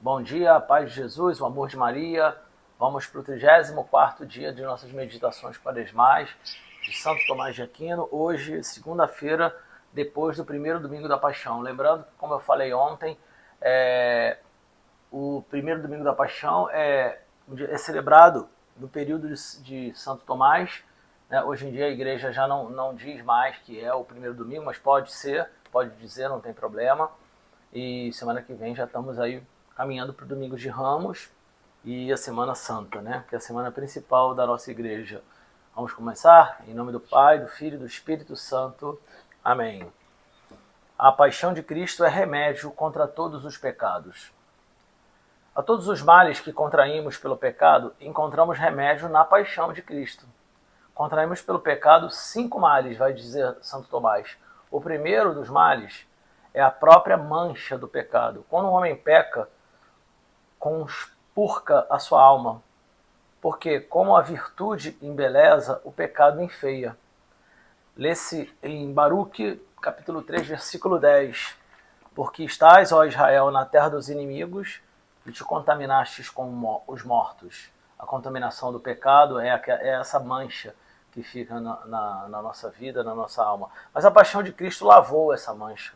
Bom dia, a paz de Jesus, o amor de Maria. Vamos para o 34º dia de nossas meditações quaresmais de Santo Tomás de Aquino. Hoje, segunda-feira, depois do primeiro domingo da Paixão. Lembrando que, como eu falei ontem, o primeiro domingo da Paixão é celebrado no período de Santo Tomás. Hoje em dia a igreja já não diz mais que é o primeiro domingo, mas pode ser, pode dizer, não tem problema. E semana que vem já estamos aí caminhando para o Domingo de Ramos e a Semana Santa, né? Que é a semana principal da nossa igreja. Vamos começar? Em nome do Pai, do Filho e do Espírito Santo. Amém. A paixão de Cristo é remédio contra todos os pecados. A todos os males que contraímos pelo pecado, encontramos remédio na paixão de Cristo. Contraímos pelo pecado 5 males, vai dizer Santo Tomás. O primeiro dos males é a própria mancha do pecado. Quando um homem peca, conspurca a sua alma, porque como a virtude embeleza, o pecado enfeia. Lê-se em Baruque, capítulo 3, versículo 10. Porque estás, ó Israel, na terra dos inimigos, e te contaminastes com os mortos. A contaminação do pecado é essa mancha que fica na nossa vida, na nossa alma. Mas a paixão de Cristo lavou essa mancha.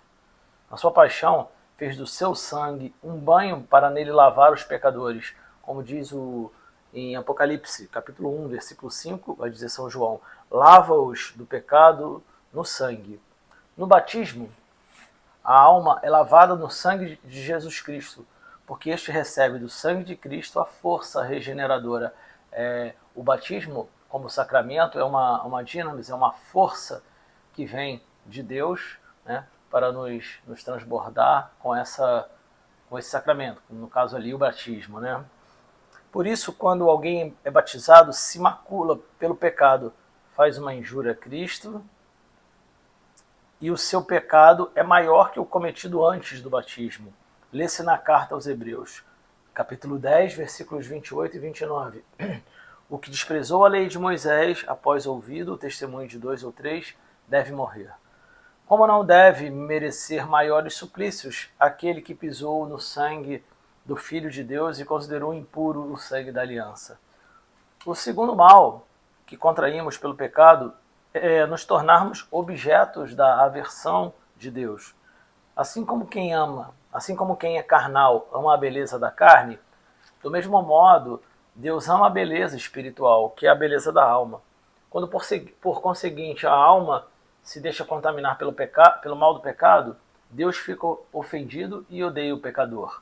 A sua paixão fez do seu sangue um banho para nele lavar os pecadores. Como diz em Apocalipse, capítulo 1, versículo 5, vai dizer São João, lava-os do pecado no sangue. No batismo, a alma é lavada no sangue de Jesus Cristo, porque este recebe do sangue de Cristo a força regeneradora. O batismo, como sacramento, é uma dinamis, é uma força que vem de Deus, né, para nos transbordar com esse sacramento, no caso ali o batismo, né? Por isso, quando alguém é batizado, se macula pelo pecado, faz uma injúria a Cristo, e o seu pecado é maior que o cometido antes do batismo. Lê-se na carta aos Hebreus, capítulo 10, versículos 28 e 29. O que desprezou a lei de Moisés, após ouvido o testemunho de 2 ou 3, deve morrer. Como não deve merecer maiores suplícios aquele que pisou no sangue do Filho de Deus e considerou impuro o sangue da aliança. O segundo mal que contraímos pelo pecado é nos tornarmos objetos da aversão de Deus. Assim como quem é carnal ama a beleza da carne, do mesmo modo, Deus ama a beleza espiritual, que é a beleza da alma. Quando, por conseguinte, a alma se deixa contaminar pelo mal do pecado, Deus fica ofendido e odeia o pecador.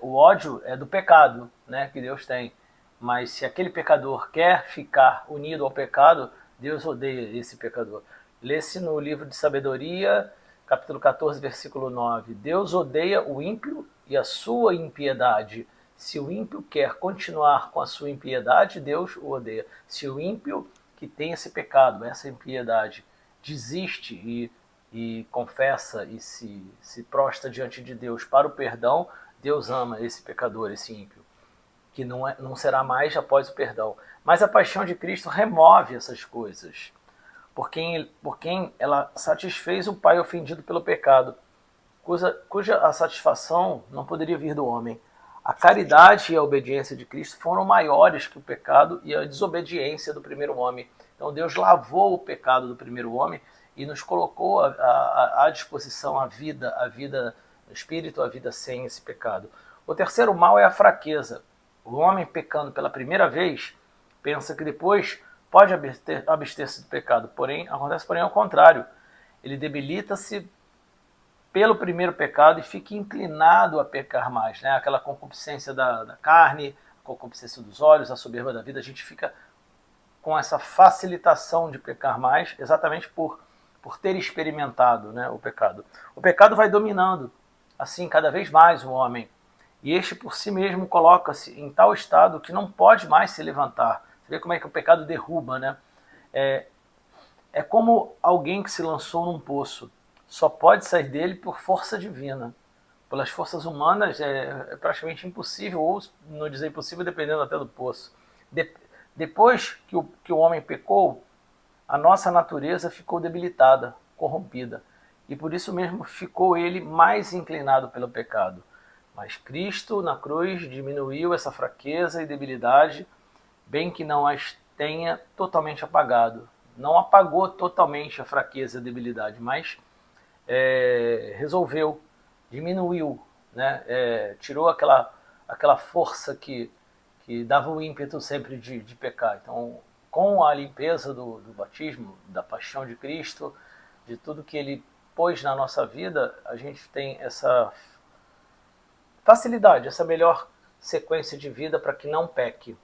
O ódio é do pecado, né, que Deus tem. Mas se aquele pecador quer ficar unido ao pecado, Deus odeia esse pecador. Lê-se no livro de Sabedoria, capítulo 14, versículo 9. Deus odeia o ímpio e a sua impiedade. Se o ímpio quer continuar com a sua impiedade, Deus o odeia. Se o ímpio que tem esse pecado, essa impiedade, desiste e confessa e se prostra diante de Deus para o perdão, Deus ama esse pecador, esse ímpio, que não será mais após o perdão. Mas a paixão de Cristo remove essas coisas, por quem ela satisfez o Pai ofendido pelo pecado, cuja a satisfação não poderia vir do homem. A caridade e a obediência de Cristo foram maiores que o pecado e a desobediência do primeiro homem. Então Deus lavou o pecado do primeiro homem e nos colocou à disposição a vida, o espírito, a vida sem esse pecado. O terceiro mal é a fraqueza. O homem pecando pela primeira vez pensa que depois pode abster-se do pecado. Acontece ao contrário. Ele debilita-se pelo primeiro pecado e fica inclinado a pecar mais, né? Aquela concupiscência da carne, a concupiscência dos olhos, a soberba da vida, a gente fica com essa facilitação de pecar mais, exatamente por ter experimentado, né, o pecado. O pecado vai dominando, assim, cada vez mais o homem, e este por si mesmo coloca-se em tal estado que não pode mais se levantar. Você vê como é que o pecado derruba, né? É como alguém que se lançou num poço. Só pode sair dele por força divina. Pelas forças humanas é praticamente impossível, ou não dizer impossível, dependendo até do poço. Depois que o homem pecou, a nossa natureza ficou debilitada, corrompida. E por isso mesmo ficou ele mais inclinado pelo pecado. Mas Cristo na cruz diminuiu essa fraqueza e debilidade, bem que não as tenha totalmente apagado. Não apagou totalmente a fraqueza e a debilidade, mas resolveu, diminuiu, né? Tirou aquela força que dava o ímpeto sempre de pecar. Então, com a limpeza do batismo, da paixão de Cristo, de tudo que ele pôs na nossa vida, a gente tem essa facilidade, essa melhor sequência de vida para que não peque.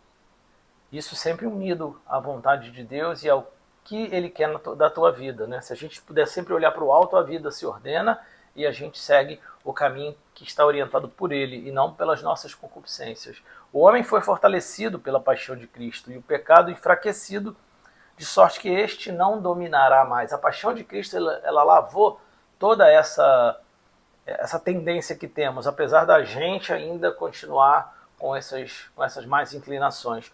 Isso sempre unido à vontade de Deus e ao que Ele quer da tua vida, né? Se a gente puder sempre olhar para o alto, a vida se ordena e a gente segue o caminho que está orientado por Ele e não pelas nossas concupiscências. O homem foi fortalecido pela paixão de Cristo e o pecado enfraquecido, de sorte que este não dominará mais. A paixão de Cristo ela lavou toda essa tendência que temos, apesar da gente ainda continuar com essas más inclinações.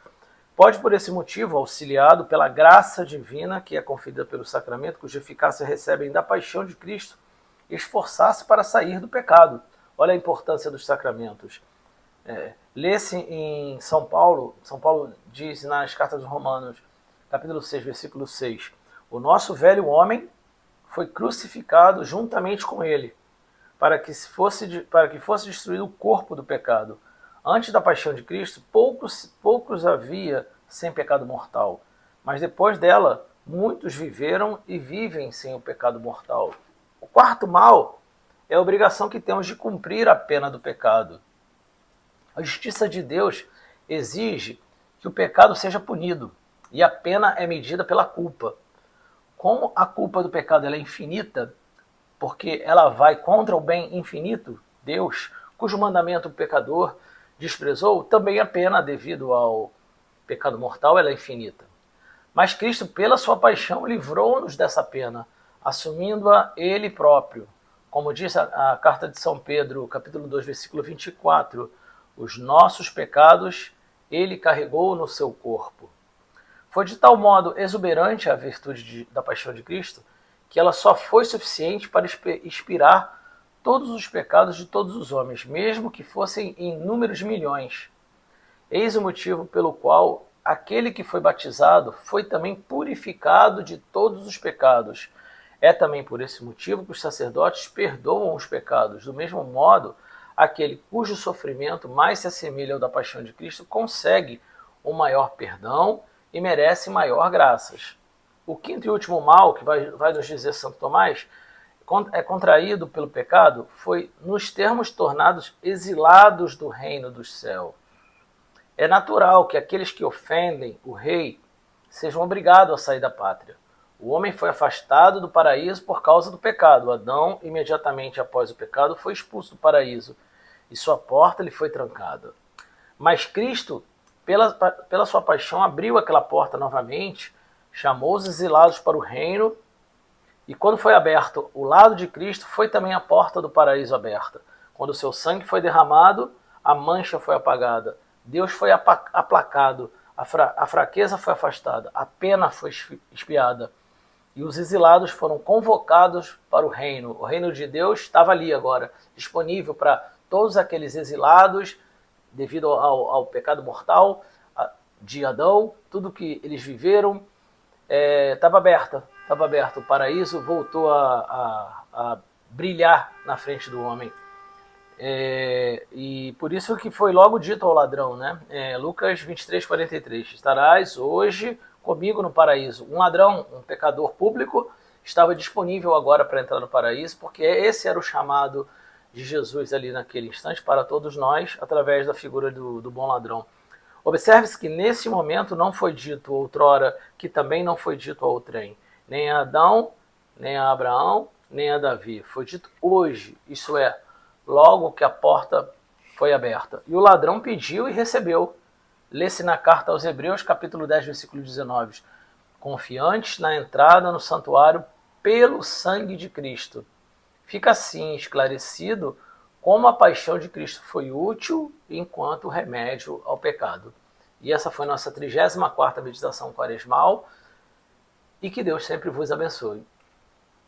Pode, por esse motivo, auxiliado pela graça divina que é conferida pelo sacramento, cuja eficácia recebem da paixão de Cristo, esforçar-se para sair do pecado. Olha a importância dos sacramentos. Lê-se em São Paulo diz nas cartas dos Romanos, capítulo 6, versículo 6, o nosso velho homem foi crucificado juntamente com ele, para que fosse destruído o corpo do pecado. Antes da paixão de Cristo, poucos havia sem pecado mortal, mas depois dela, muitos viveram e vivem sem o pecado mortal. O quarto mal é a obrigação que temos de cumprir a pena do pecado. A justiça de Deus exige que o pecado seja punido, e a pena é medida pela culpa. Como a culpa do pecado é infinita, porque ela vai contra o bem infinito, Deus, cujo mandamento o pecador desprezou, também a pena devido ao pecado mortal é infinita. Mas Cristo, pela sua paixão, livrou-nos dessa pena, assumindo-a Ele próprio. Como diz a carta de São Pedro, capítulo 2, versículo 24, os nossos pecados Ele carregou no seu corpo. Foi de tal modo exuberante a virtude da paixão de Cristo, que ela só foi suficiente para expiar todos os pecados de todos os homens, mesmo que fossem em inúmeros milhões. Eis o motivo pelo qual aquele que foi batizado foi também purificado de todos os pecados. É também por esse motivo que os sacerdotes perdoam os pecados. Do mesmo modo, aquele cujo sofrimento mais se assemelha ao da paixão de Cristo consegue um maior perdão e merece maior graças. O quinto e último mal, que vai nos dizer Santo Tomás, é contraído pelo pecado, foi nos termos tornados exilados do reino dos céus. É natural que aqueles que ofendem o rei sejam obrigados a sair da pátria. O homem foi afastado do paraíso por causa do pecado. Adão, imediatamente após o pecado, foi expulso do paraíso e sua porta lhe foi trancada. Mas Cristo, pela sua paixão, abriu aquela porta novamente, chamou os exilados para o reino. E quando foi aberto o lado de Cristo, foi também a porta do paraíso aberta. Quando o seu sangue foi derramado, a mancha foi apagada. Deus foi aplacado, a fraqueza foi afastada, a pena foi expiada. E os exilados foram convocados para o reino. O reino de Deus estava ali agora, disponível para todos aqueles exilados, devido ao pecado mortal de Adão, tudo que eles viveram, estava aberto. O paraíso voltou a brilhar na frente do homem. E por isso que foi logo dito ao ladrão, né? Lucas 23, 43. Estarás hoje comigo no paraíso. Um ladrão, um pecador público, estava disponível agora para entrar no paraíso, porque esse era o chamado de Jesus ali naquele instante para todos nós, através da figura do bom ladrão. Observe-se que nesse momento não foi dito outrora, que também não foi dito a outrem, nem a Adão, nem a Abraão, nem a Davi. Foi dito hoje, isso é, logo que a porta foi aberta. E o ladrão pediu e recebeu. Lê-se na carta aos Hebreus, capítulo 10, versículo 19. Confiantes na entrada no santuário pelo sangue de Cristo. Fica assim esclarecido como a paixão de Cristo foi útil enquanto remédio ao pecado. E essa foi nossa 34ª meditação quaresmal, e que Deus sempre vos abençoe.